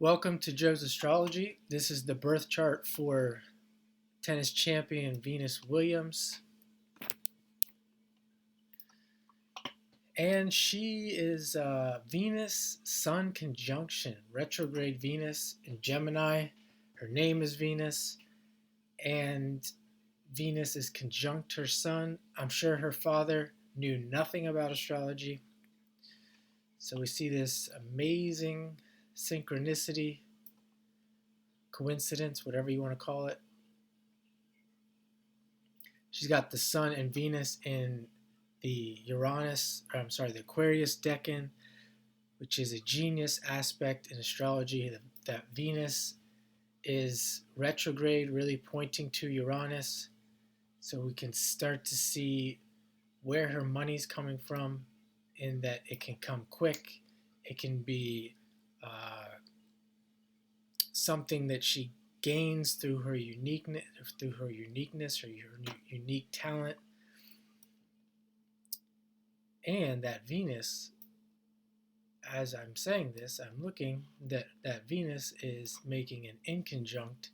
Welcome to Joe's Astrology. This is the birth chart for tennis champion Venus Williams. And she is Venus Sun conjunction, retrograde Venus in Gemini. Her name is Venus, and Venus is conjunct her Sun. I'm sure her father knew nothing about astrology. So we see this amazing synchronicity, coincidence, whatever you want to call it. She's got the Sun and Venus in the the Aquarius decan, which is a genius aspect in astrology. That Venus is retrograde, really pointing to Uranus. So we can start to see where her money's coming from, in that it can come quick. It can be something that she gains through her uniqueness, her unique talent. And that Venus, as I'm saying this, I'm looking that Venus is making an inconjunct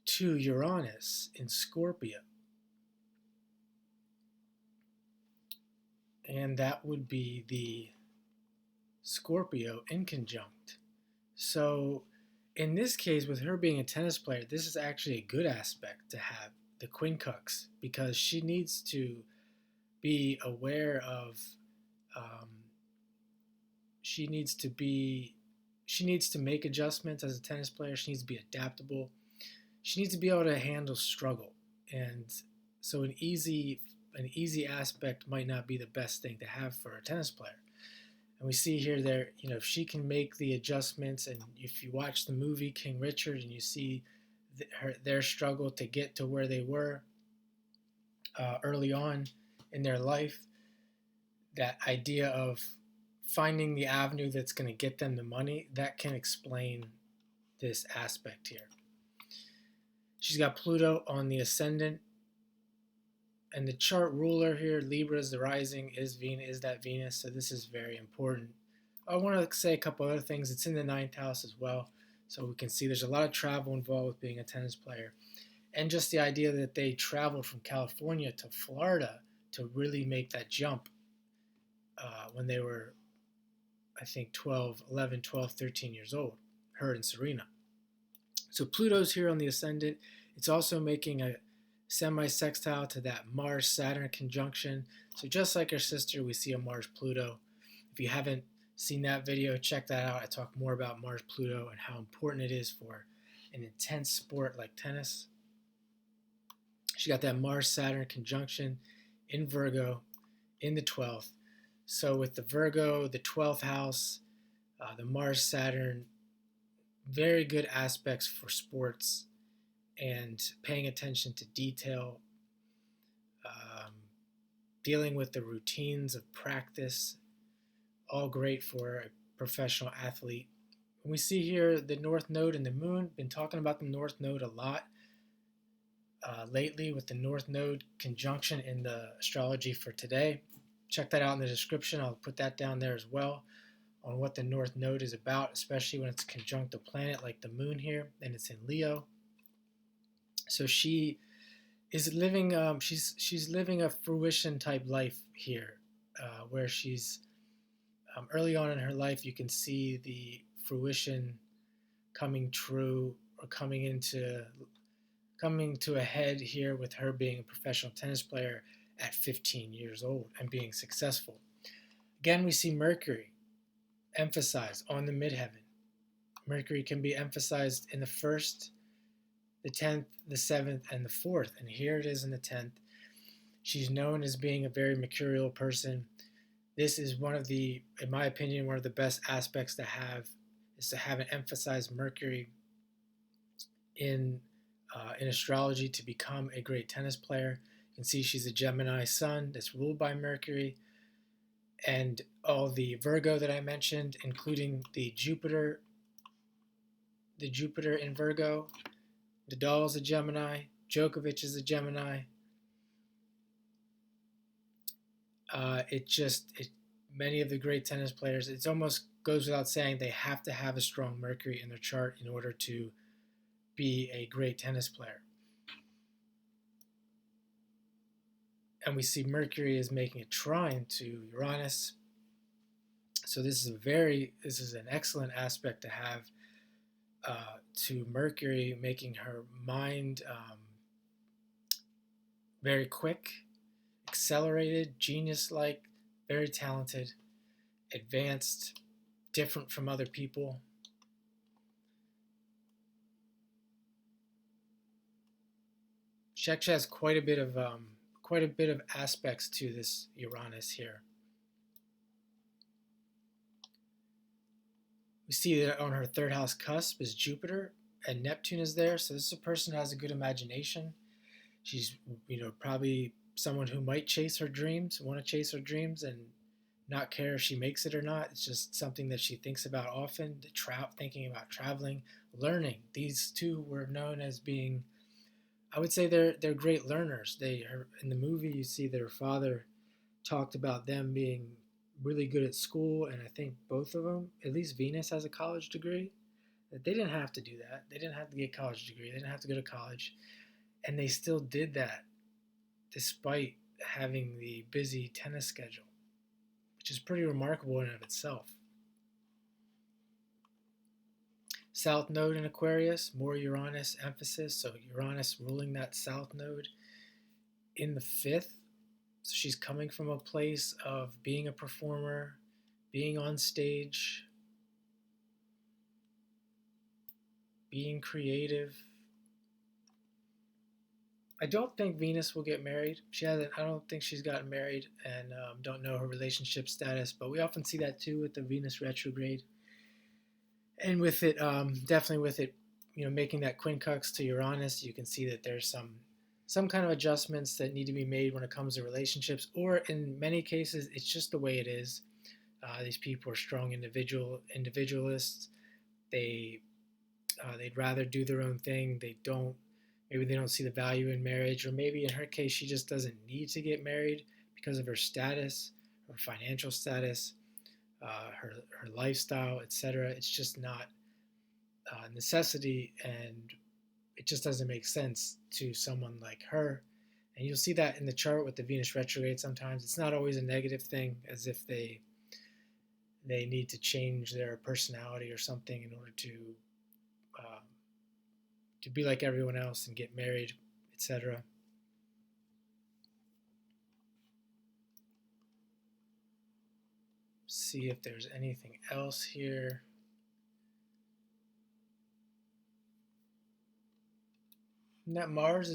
to Uranus in Scorpio. And that would be the Scorpio inconjunct. So in this case, with her being a tennis player, this is actually a good aspect to have, the quincunx, because she needs to be aware of, she needs to make adjustments as a tennis player. She needs to be adaptable. She needs to be able to handle struggle. And so an easy aspect might not be the best thing to have for a tennis player. And we see here if she can make the adjustments, and if you watch the movie King Richard and you see their struggle to get to where they were early on in their life, that idea of finding the avenue that's going to get them the money, that can explain this aspect here. She's got Pluto on the ascendant, and the chart ruler here, Libra, is the rising, is that Venus, so this is very important. I want to say a couple other things. It's in the 9th house as well, so we can see there's a lot of travel involved with being a tennis player. And just the idea that they traveled from California to Florida to really make that jump when they were, I think, 11, 12, 13 years old, her and Serena. So Pluto's here on the ascendant. It's also making a semi-sextile to that Mars-Saturn conjunction. So just like her sister, we see a Mars-Pluto. If you haven't seen that video, check that out. I talk more about Mars-Pluto and how important it is for an intense sport like tennis. She got that Mars-Saturn conjunction in Virgo in the 12th. So with the Virgo, the 12th house, the Mars-Saturn, very good aspects for sports and paying attention to detail, dealing with the routines of practice, all great for a professional athlete. And we see here the North Node and the Moon. Been talking about the North Node a lot lately with the North Node conjunction in the astrology for today. Check that out in the description. I'll put that down there as well on what the North Node is about, especially when it's conjunct a planet like the Moon here, and it's in Leo. So she is living, she's living a fruition type life here, where she's early on in her life. You can see the fruition coming true, or coming to a head here with her being a professional tennis player at 15 years old and being successful. Again, we see Mercury emphasized on the midheaven. Mercury can be emphasized in the 1st, the 10th, the 7th, and the 4th. And here it is in the 10th. She's known as being a very mercurial person. This is one of the, in my opinion, one of the best aspects to have, is to have an emphasized Mercury in astrology to become a great tennis player. You can see she's a Gemini sun that's ruled by Mercury. And all the Virgo that I mentioned, including the Jupiter in Virgo. Nadal's a Gemini. Djokovic is a Gemini. Many of the great tennis players, it's almost goes without saying they have to have a strong Mercury in their chart in order to be a great tennis player. And we see Mercury is making a trine to Uranus. So this is an excellent aspect to have to Mercury, making her mind very quick, accelerated, genius-like, very talented, advanced, different from other people. She actually has quite a bit of aspects to this Uranus here. We see that on her third house cusp is Jupiter, and Neptune is there. So this is a person who has a good imagination. She's, probably someone who might chase her dreams, want to chase her dreams, and not care if she makes it or not. It's just something that she thinks about often. Thinking about traveling, learning. These two were known as being, I would say, they're great learners. In the movie you see their father talked about them being really good at school, and I think both of them, at least Venus has a college degree. They didn't have to do that. They didn't have to get a college degree. They didn't have to go to college, and they still did that despite having the busy tennis schedule, which is pretty remarkable in and of itself. South node in Aquarius, more Uranus emphasis. So Uranus ruling that south node in the fifth. So she's coming from a place of being a performer, being on stage, being creative. I don't think Venus will get married. I don't think she's gotten married, and don't know her relationship status. But we often see that too with the Venus retrograde, and with it, definitely with it, making that quincux to Uranus, you can see that there's some kind of adjustments that need to be made when it comes to relationships, or in many cases, it's just the way it is. These people are strong individualists. They'd rather do their own thing. Maybe they don't see the value in marriage, or maybe in her case, she just doesn't need to get married because of her status, her financial status, her lifestyle, etc. It's just not a necessity, and it just doesn't make sense to someone like her. And you'll see that in the chart with the Venus retrograde sometimes. It's not always a negative thing, as if they need to change their personality or something in order to be like everyone else and get married, etc. See if there's anything else here. And that Mars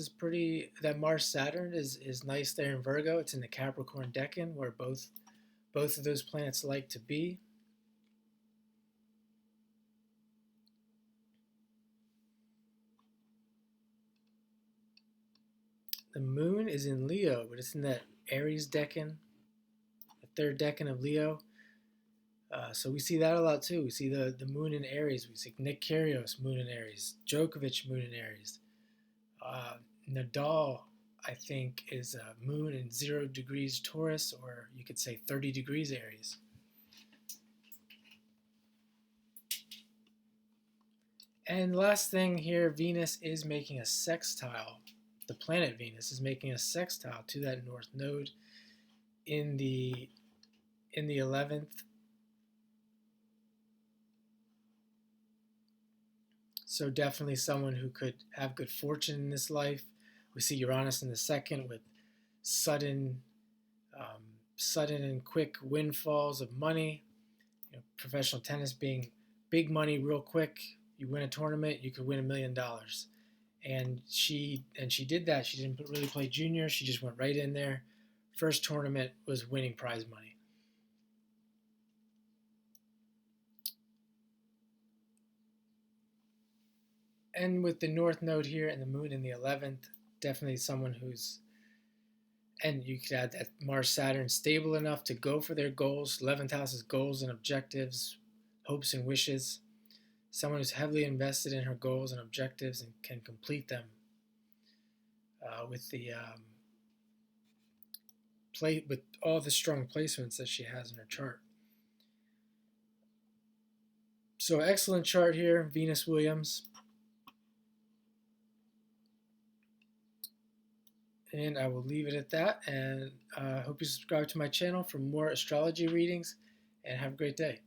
Saturn is nice there in Virgo. It's in the Capricorn decan, where both of those planets like to be. The moon is in Leo, but it's in that Aries decan, the third decan of Leo. So we see that a lot too. We see the moon in Aries. We see Nick Kyrgios, moon in Aries. Djokovic, moon in Aries. Nadal, I think, is moon in 0 degrees Taurus, or you could say 30 degrees Aries. And last thing here, Venus is making a sextile. The planet Venus is making a sextile to that north node in the 11th. So definitely someone who could have good fortune in this life. We see Uranus in the second with sudden and quick windfalls of money. Professional tennis being big money real quick. You win a tournament, you could win $1 million. And she did that. She didn't really play junior. She just went right in there. First tournament was winning prize money. And with the North Node here and the Moon in the 11th, definitely someone who's, and you could add that Mars Saturn, stable enough to go for their goals. 11th house is goals and objectives, hopes and wishes. Someone who's heavily invested in her goals and objectives and can complete them with with all the strong placements that she has in her chart. So excellent chart here, Venus Williams. And I will leave it at that. And I hope you subscribe to my channel for more astrology readings. And have a great day.